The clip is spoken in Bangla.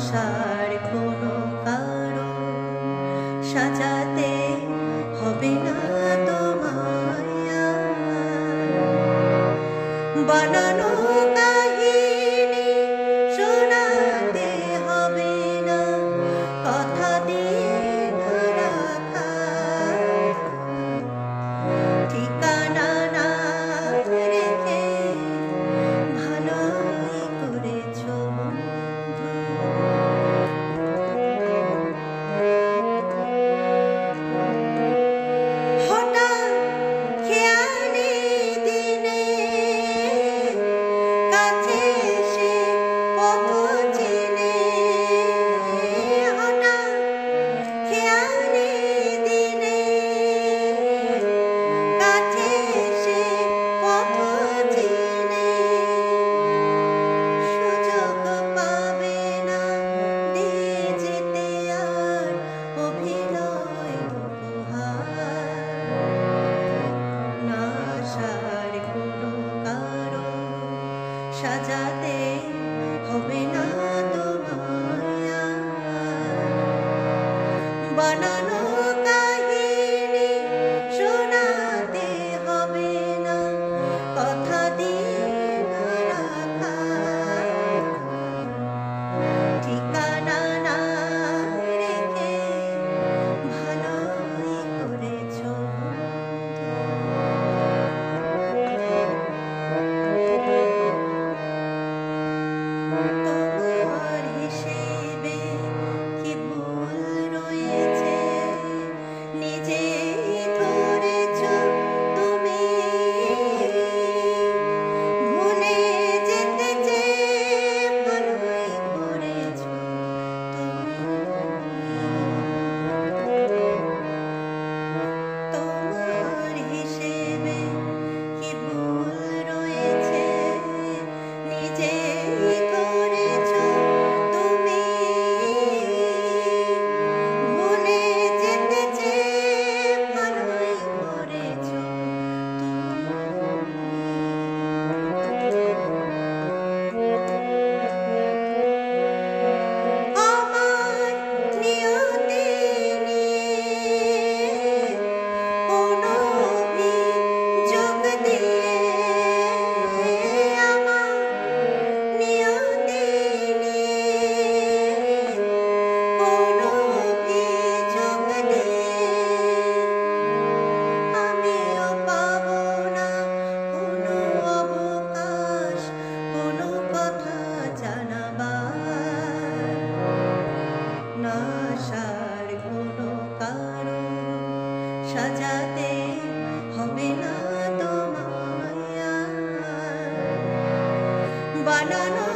আশার কোনো কারণ সাজাতে হবে না তোমায় বানানো কাহিনী শোনাতে হবে না কথা দিয়ে রাখা ঠিকানা না রেখে ভালোই করেছো সাজাতে হবে না তোমায় বানানো কাহিনী শোনাতে হবে না কথা দিয়ে রাখা ঠিকানা না রেখে ভালোই করেছো তোমার হিসেবে কি ভুল রয়েছে নিজেই ধরেছো তুমি ভুলে যেতে চেয়ে ভালোই করেছো তোমার হিসেবে কি ভুল রয়েছে নিজেই করেছো তুমি ভুলে যেতে চেয়ে ভালোই করেছো আমার নিয়তি নিয়ে কোনো অভিযোগ দিয়ে আমার নিয়তি নিয়ে কোনো অভিযোগ দিয়ে আমিও পাবো না কোনো অবকাশ কোনো কথা জানাবার নাশার কোনো কারণ সাজাতে হবে না তোমায় বানানো